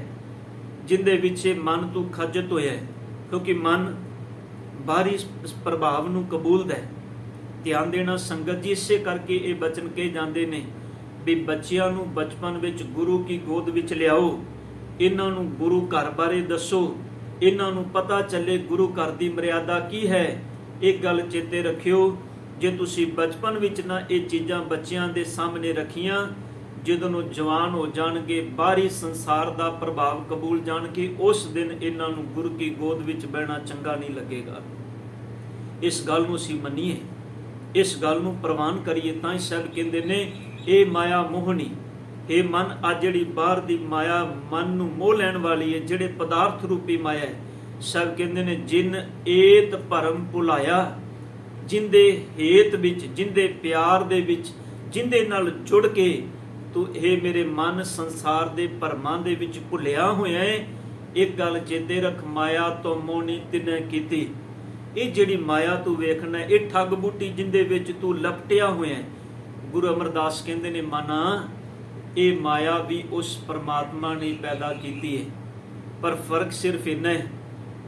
ਜਿੰਦੇ ਵਿੱਚ ਇਹ ਮਨ ਤੂੰ ਖੱਜਤ ਹੋਇਆ ਹੈ, ਕਿਉਂਕਿ ਮਨ ਬਾਹਰੀ ਪ੍ਰਭਾਵ ਨੂੰ ਕਬੂਲਦਾ ਹੈ। ਧਿਆਨ ਦੇਣਾ ਸੰਗਤ ਜੀ, ਇਸੇ ਕਰਕੇ ਇਹ ਬਚਨ ਕਹੇ ਜਾਂਦੇ ਨੇ ਵੀ ਬੱਚਿਆਂ ਨੂੰ ਬਚਪਨ ਵਿੱਚ ਗੁਰੂ ਕੀ ਗੋਦ ਵਿੱਚ ਲਿਆਓ, ਇਹਨਾਂ ਨੂੰ ਗੁਰੂ ਘਰ ਬਾਰੇ ਦੱਸੋ, ਇਹਨਾਂ ਨੂੰ ਪਤਾ ਚੱਲੇ ਗੁਰੂ ਘਰ ਦੀ ਮਰਿਆਦਾ ਕੀ ਹੈ। ਇੱਕ ਗੱਲ ਚੇਤੇ ਰੱਖਿਓ, ਜੇ ਤੁਸੀਂ ਬਚਪਨ ਵਿੱਚ ਨਾ ਇਹ ਚੀਜ਼ਾਂ ਬੱਚਿਆਂ ਦੇ ਸਾਹਮਣੇ ਰੱਖੀਆਂ, ਜਦੋਂ ਉਹ ਜਵਾਨ ਹੋ ਜਾਣਗੇ, ਬਾਹਰੀ ਸੰਸਾਰ ਦਾ ਪ੍ਰਭਾਵ ਕਬੂਲ ਜਾਣਗੇ, ਉਸ ਦਿਨ ਇਹਨਾਂ ਨੂੰ ਗੁਰੂ ਕੀ ਗੋਦ ਵਿੱਚ ਬਹਿਣਾ ਚੰਗਾ ਨਹੀਂ ਲੱਗੇਗਾ। ਇਸ ਗੱਲ ਨੂੰ ਅਸੀਂ ਮੰਨੀਏ, ਇਸ ਗੱਲ ਨੂੰ ਪ੍ਰਵਾਨ ਕਰੀਏ। ਤਾਂ ਹੀ ਸਾਹਿਬ ਕਹਿੰਦੇ ਨੇ, ਇਹ ਮਾਇਆ ਮੋਹਣੀ, ਇਹ ਮਨ ਆ ਜਿਹੜੀ ਬਾਹਰ ਦੀ ਮਾਇਆ ਮਨ ਨੂੰ ਮੋਹ ਲੈਣ ਵਾਲੀ ਹੈ, ਜਿਹੜੇ ਪਦਾਰਥ ਰੂਪੀ ਮਾਇਆ ਹੈ। ਸਾਹਿਬ ਕਹਿੰਦੇ ਨੇ, ਜਿਨ ਏਤ ਭਰਮ ਭੁਲਾਇਆ, ਜਿੰਦੇ ਹੇਤ ਵਿੱਚ, ਜਿੰਦੇ ਪਿਆਰ ਦੇ ਵਿੱਚ, ਜਿੰਦੇ ਨਾਲ ਜੁੜ ਕੇ ਤੂੰ ਇਹ ਮੇਰੇ ਮਨ ਸੰਸਾਰ ਦੇ ਭਰਮਾਂ ਦੇ ਵਿੱਚ ਭੁੱਲਿਆ ਹੋਇਆ ਹੈ। ਇੱਕ ਗੱਲ ਚੇਤੇ ਰੱਖ, ਮਾਇਆ ਤੋਂ ਮੋਹਣੀ ਤਿਨੇ ਕੀਤੀ। ਇਹ ਜਿਹੜੀ ਮਾਇਆ ਤੂੰ ਵੇਖਣਾ, ਇਹ ਠੱਗ ਬੂਟੀ ਜਿੰਦੇ ਵਿੱਚ ਤੂੰ ਲਪਟਿਆ ਹੋਇਆ ਹੈ। ਗੁਰੂ ਅਮਰਦਾਸ ਕਹਿੰਦੇ ਨੇ, ਮਨਾ ਇਹ ਮਾਇਆ ਵੀ ਉਸ ਪਰਮਾਤਮਾ ਨੇ ਪੈਦਾ ਕੀਤੀ ਹੈ, ਪਰ ਫਰਕ ਸਿਰਫ ਇੰਨਾ ਹੈ,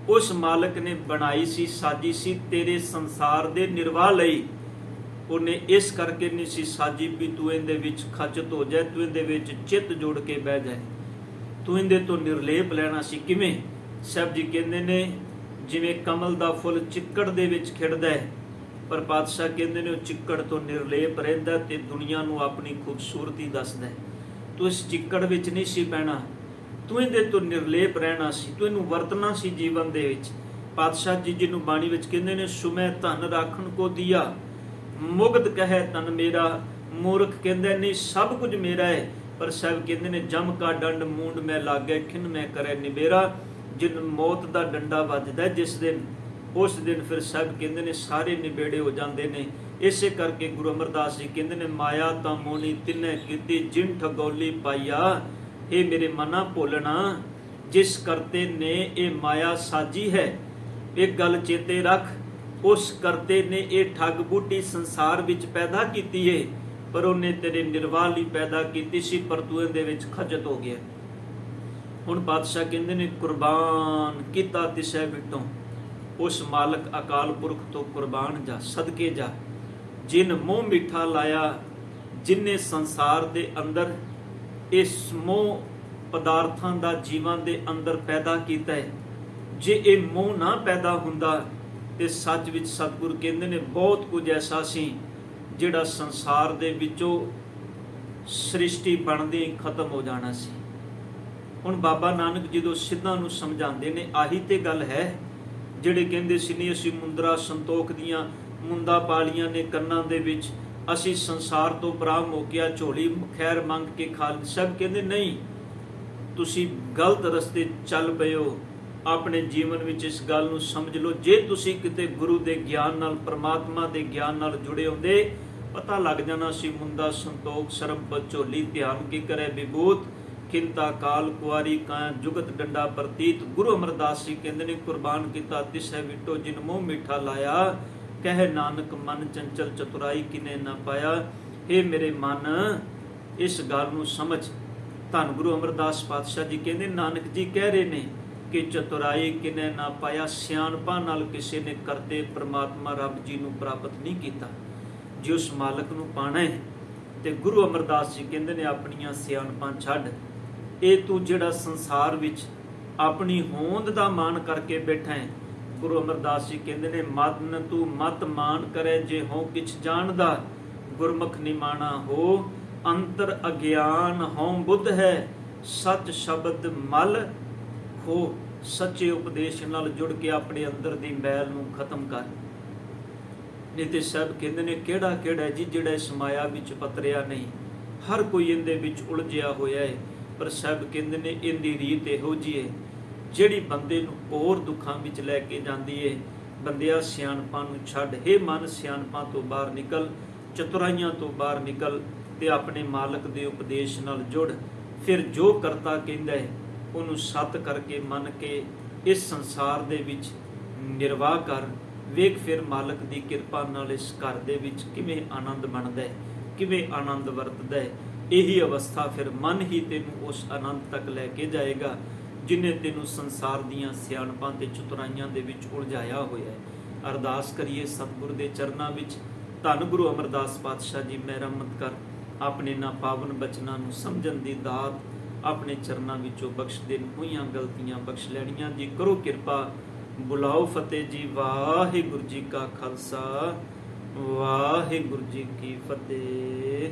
ਉਸ ਮਾਲਕ ਨੇ ਬਣਾਈ ਸੀ, ਸਾਜੀ ਸੀ ਤੇਰੇ ਸੰਸਾਰ ਦੇ ਨਿਰਵਾਹ ਲਈ। ਉਹਨੇ ਇਸ ਕਰਕੇ ਨਹੀਂ ਸੀ ਸਾਜੀ ਵੀ ਤੂੰ ਇਹਦੇ ਵਿੱਚ ਖਚਤ ਹੋ ਜਾਏ, ਤੂੰ ਇਹਦੇ ਵਿੱਚ ਚਿੱਤ ਜੋੜ ਕੇ ਬਹਿ ਜਾਏ, ਤੂੰ ਇਹਦੇ ਤੋਂ ਨਿਰਲੇਪ ਲੈਣਾ ਸੀ। ਕਿਵੇਂ? ਸਾਹਿਬ ਜੀ ਕਹਿੰਦੇ ਨੇ, ਜਿਵੇਂ ਕਮਲ ਦਾ ਫੁੱਲ ਚਿੱਕੜ ਦੇ ਵਿੱਚ ਖਿੜਦਾ ਹੈ, ਪਰ ਪਾਤਸ਼ਾਹ ਕਹਿੰਦੇ ਨੇ ਉਹ ਚਿੱਕੜ ਤੋਂ ਨਿਰਲੇਪ ਰਹਿੰਦਾ ਤੇ ਦੁਨੀਆ ਨੂੰ ਆਪਣੀ ਖੂਬਸੂਰਤੀ ਦੱਸਦਾ ਹੈ। ਤੂੰ ਇਸ ਚਿੱਕੜ ਵਿੱਚ ਨਹੀਂ ਸੀ ਪੈਣਾ, ਤੂੰ ਇਹਦੇ ਤੋਂ ਨਿਰਲੇਪ ਰਹਿਣਾ ਸੀ, ਤੂੰ ਇਹਨੂੰ ਵਰਤਣਾ ਸੀ ਜੀਵਨ ਦੇ ਵਿੱਚ। ਪਾਤਸ਼ਾਹ ਜੀ ਜਿਹਨੂੰ ਬਾਣੀ ਵਿੱਚ ਕਹਿੰਦੇ ਨੇ, ਸੁਮੈ ਧਨ ਰਾਖਣ ਕੋ ਦੀਆ, ਮੁਗਧ ਕਹੈ ਤਨ ਮੇਰਾ। ਮੂਰਖ ਕਹਿੰਦਾ ਨਹੀਂ ਸਭ ਕੁਝ ਮੇਰਾ ਹੈ, ਪਰ ਸਾਹਿਬ ਕਹਿੰਦੇ ਨੇ, ਜਮ ਕਾ ਡੰਡ ਮੂੰਡ ਮੈਂ ਲਾਗੇ, ਖਿਨ ਮੈਂ ਕਰੇ ਨਿਬੇਰਾ। ਜਿਨ ਮੌਤ ਦਾ ਡੰਡਾ ਵੱਜਦਾ ਜਿਸ ਦਿਨ, ਉਸ ਦਿਨ ਫਿਰ ਸਾਹਿਬ ਕਹਿੰਦੇ ਨੇ ਸਾਰੇ ਨਿਬੇੜੇ ਹੋ ਜਾਂਦੇ ਨੇ। ਇਸੇ ਕਰਕੇ ਗੁਰੂ ਅਮਰਦਾਸ ਜੀ ਕਹਿੰਦੇ ਨੇ, ਮਾਇਆ ਤਾਂ ਮੋਹਣੀ ਤਿਨੇ ਕੀਤੀ, ਜਿਨ ਠਗੋਲੀ ਪਾਈਆ। ਇਹ ਮੇਰੇ ਮਨਾ ਭੁੱਲਣਾ, ਜਿਸ ਕਰਤੇ ਨੇ ਇਹ ਮਾਇਆ ਸਾਜੀ ਹੈ। ਇੱਕ ਗੱਲ ਚੇਤੇ ਰੱਖ, ਉਸ ਕਰਤੇ ਨੇ ਇਹ ਠੱਗ ਬੂਟੀ ਸੰਸਾਰ ਵਿੱਚ ਪੈਦਾ ਕੀਤੀ ਹੈ, ਪਰ ਉਹਨੇ ਤੇਰੇ ਨਿਰਵਾਹ ਲਈ ਪੈਦਾ ਕੀਤੀ ਸੀ, ਪਰ ਤੂੰ ਇਹਦੇ ਵਿੱਚ ਖਚਤ ਹੋ ਗਿਆ। ਹੁਣ ਪਾਤਸ਼ਾਹ ਕਹਿੰਦੇ ਨੇ, ਕੁਰਬਾਨ ਕੀਤਾ ਤਿਸੈ ਵਿਟੋਂ, ਉਸ ਮਾਲਕ ਅਕਾਲ ਪੁਰਖ ਤੋਂ ਕੁਰਬਾਨ ਜਾ, ਸਦਕੇ ਜਾ। ਜਿਨ ਮੋਹ ਮਿੱਠਾ ਲਾਇਆ, ਜਿਨਨੇ ਸੰਸਾਰ ਦੇ ਅੰਦਰ ਇਸ ਮੋਹ ਪਦਾਰਥਾਂ ਦਾ ਜੀਵਾਂ ਦੇ ਅੰਦਰ ਪੈਦਾ ਕੀਤਾ ਹੈ। ਜੇ ਇਹ ਮੋਹ ਨਾ ਪੈਦਾ ਹੁੰਦਾ ਤੇ ਸੱਚ ਵਿੱਚ ਸਤਿਗੁਰੂ ਕਹਿੰਦੇ ਨੇ, ਬਹੁਤ ਕੁਝ ਐਸਾ ਸੀ ਜਿਹੜਾ ਸੰਸਾਰ ਦੇ ਵਿੱਚੋਂ ਸ੍ਰਿਸ਼ਟੀ ਬਣਦੀ ਖਤਮ ਹੋ ਜਾਣਾ ਸੀ। ਹੁਣ ਬਾਬਾ ਨਾਨਕ ਜਦੋਂ ਸਿੱਧਾਂ ਨੂੰ ਸਮਝਾਉਂਦੇ ਨੇ, ਆਹੀ ਤੇ ਗੱਲ ਹੈ ਜਿਹੜੇ ਕਹਿੰਦੇ ਸੀ ਨਹੀਂ ਅਸੀਂ ਮੁੰਦਰਾ ਸੰਤੋਖ ਦੀਆਂ ਮੁੰਦਾ ਪਾਲੀਆਂ ਨੇ ਕੰਨਾਂ ਦੇ ਵਿੱਚ, ਅਸੀਂ ਸੰਸਾਰ ਤੋਂ ਪਰਾਂ ਮੋਕਿਆ ਝੋਲੀ ਖੈਰ ਮੰਗ ਕੇ ਖਾ ਲਈ। ਸਭ ਕਹਿੰਦੇ ਨਹੀਂ, ਤੁਸੀਂ ਗਲਤ ਰਸਤੇ ਚੱਲ ਪਏ ਹੋ। ਆਪਣੇ ਜੀਵਨ ਵਿੱਚ ਇਸ ਗੱਲ ਨੂੰ ਸਮਝ ਲਓ, ਜੇ ਤੁਸੀਂ ਕਿਤੇ ਗੁਰੂ ਦੇ ਗਿਆਨ ਨਾਲ, ਪਰਮਾਤਮਾ ਦੇ ਗਿਆਨ ਨਾਲ ਜੁੜੇ ਹੁੰਦੇ, ਪਤਾ ਲੱਗ ਜਾਣਾ ਸੀ ਮੁੰਦਾ ਸੰਤੋਖ ਸਰਬ ਝੋਲੀ, ਧਿਆਨ ਕੀ ਕਰੇ ਵਿਭੂਤ, ਕਿੰਤਾ ਕਾਲ ਕੁਆਰੀ ਕਾਂ ਜੁਗਤ ਡੰਡਾ ਪ੍ਰਤੀਤ। ਗੁਰੂ ਅਮਰਦਾਸ ਜੀ ਕਹਿੰਦੇ ਨੇ, ਕੁਰਬਾਨ ਕੀਤਾ ਤਿਸੈ ਵਿਟੋ, ਜਿਨ ਮੋਹ ਮਿੱਠਾ ਲਾਇਆ, ਕਹਿ ਨਾਨਕ ਮਨ ਚੰਚਲ ਚਤੁਰਾਈ ਕਿਨੇ ਨਾ ਪਾਇਆ। ਇਹ ਮੇਰੇ ਮਨ, ਇਸ ਗੱਲ ਨੂੰ ਸਮਝ। ਧੰਨ ਗੁਰੂ ਅਮਰਦਾਸ ਪਾਤਸ਼ਾਹ ਜੀ ਕਹਿੰਦੇ, ਨਾਨਕ ਜੀ ਕਹਿ ਰਹੇ ਨੇ ਕਿ ਚਤੁਰਾਈ ਕਿਨੇ ਨਾ ਪਾਇਆ, ਸਿਆਣਪਾਂ ਨਾਲ ਕਿਸੇ ਨੇ ਕਰਤੇ ਪ੍ਰਮਾਤਮਾ ਰੱਬ ਜੀ ਨੂੰ ਪ੍ਰਾਪਤ ਨਹੀਂ ਕੀਤਾ। ਜੇ ਉਸ ਮਾਲਕ ਨੂੰ ਪਾਣਾ ਹੈ ਤੇ ਗੁਰੂ ਅਮਰਦਾਸ ਜੀ ਕਹਿੰਦੇ ਨੇ, ਆਪਣੀਆਂ ਸਿਆਣਪਾਂ ਛੱਡ। ਇਹ ਤੂੰ ਜਿਹੜਾ ਸੰਸਾਰ ਵਿੱਚ ਆਪਣੀ ਹੋਂਦ ਦਾ ਮਾਣ ਕਰਕੇ ਬੈਠਾ ਹੈ, ਗੁਰੂ ਅਮਰਦਾਸ ਜੀ ਕਹਿੰਦੇ ਨੇ, ਮਨ ਤੂੰ ਮਤ ਮਾਨ ਕਰੇ ਜੇ ਹੋ ਕਿਛ ਜਾਣਦਾ, ਗੁਰਮੁਖ ਨਿਮਾਣਾ ਹੋ, ਅੰਤਰ ਅਗਿਆਨ ਹੋਂ ਬੁੱਧ ਹੈ, ਸੱਚ ਸ਼ਬਦ ਮਲ ਹੋ। ਸੱਚੇ ਉਪਦੇਸ਼ ਨਾਲ ਜੁੜ ਕੇ ਆਪਣੇ ਅੰਦਰ ਦੀ ਮੈਲ ਨੂੰ ਖਤਮ ਕਰ। ਨਹੀਂ ਤੇ ਸਭ ਕਹਿੰਦੇ ਨੇ, ਕਿਹੜਾ ਕਿਹੜਾ ਜੀ ਜਿਹੜਾ ਇਸ ਮਾਇਆ ਵਿੱਚ ਪਤਰਿਆ ਨਹੀਂ, ਹਰ ਕੋਈ ਇਹਦੇ ਵਿੱਚ ਉਲਝਿਆ ਹੋਇਆ ਹੈ। ਪਰ ਸਭ ਕਹਿੰਦੇ ਨੇ, ਇਹਦੀ ਰੀਤ ਇਹੋ ਜਿਹੀ ਹੈ ਜਿਹੜੀ ਬੰਦੇ ਨੂੰ ਹੋਰ ਦੁੱਖਾਂ ਵਿੱਚ ਲੈ ਕੇ ਜਾਂਦੀ ਹੈ। ਬੰਦਿਆ ਸਿਆਣਪਾਂ ਨੂੰ ਛੱਡ, ਹੇ ਮਨ ਸਿਆਣਪਾਂ ਤੋਂ ਬਾਹਰ ਨਿਕਲ, ਚਤੁਰਾਈਆਂ ਤੋਂ ਬਾਹਰ ਨਿਕਲ ਤੇ ਆਪਣੇ ਮਾਲਕ ਦੇ ਉਪਦੇਸ਼ ਨਾਲ ਜੁੜ। ਫਿਰ ਜੋ ਕਰਤਾ ਕਹਿੰਦਾ ਹੈ ਉਹਨੂੰ ਸੱਤ ਕਰਕੇ ਮੰਨ ਕੇ ਇਸ ਸੰਸਾਰ ਦੇ ਵਿੱਚ ਨਿਰਵਾਹ ਕਰ। ਵੇਖ ਫਿਰ ਮਾਲਕ ਦੀ ਕਿਰਪਾ ਨਾਲ ਇਸ ਘਰ ਦੇ ਵਿੱਚ ਕਿਵੇਂ ਆਨੰਦ ਬਣਦਾ ਹੈ, ਕਿਵੇਂ ਆਨੰਦ ਵਰਤਦਾ ਹੈ। ਇਹੀ ਅਵਸਥਾ ਫਿਰ ਮਨ ਹੀ ਤੈਨੂੰ ਉਸ ਆਨੰਦ ਤੱਕ ਲੈ ਕੇ ਜਾਏਗਾ ਜਿਨੇ ਤੈਨੂੰ ਸੰਸਾਰ ਦੀਆਂ ਸਿਆਣਪਾਂ ਤੇ ਚਤੁਰਾਈਆਂ ਦੇ ਵਿੱਚ ਉਲਝਾਇਆ ਹੋਇਆ ਹੈ। ਅਰਦਾਸ ਕਰੀਏ ਸਤਿਗੁਰ ਦੇ ਚਰਨਾਂ ਵਿੱਚ। ਧੰਨ ਗੁਰੂ ਅਮਰਦਾਸ ਪਾਤਸ਼ਾਹ ਜੀ ਮਿਹਰਮਤ ਕਰ, ਆਪਣੇ ਨਾ ਪਾਵਨ ਬਚਨਾਂ ਨੂੰ ਸਮਝਣ ਦੀ ਦਾਤ ਆਪਣੇ ਚਰਨਾਂ ਵਿੱਚੋਂ ਬਖਸ਼ ਦੇਣ, ਹੋਈਆਂ ਗਲਤੀਆਂ ਬਖਸ਼ ਲੈਣੀਆਂ ਜੀ। ਕਰੋ ਕਿਰਪਾ, ਬੁਲਾਓ ਫਤਿਹ ਜੀ। ਵਾਹਿਗੁਰੂ ਜੀ ਕਾ ਖਾਲਸਾ, ਵਾਹਿਗੁਰੂ ਜੀ ਕੀ ਫਤਿਹ।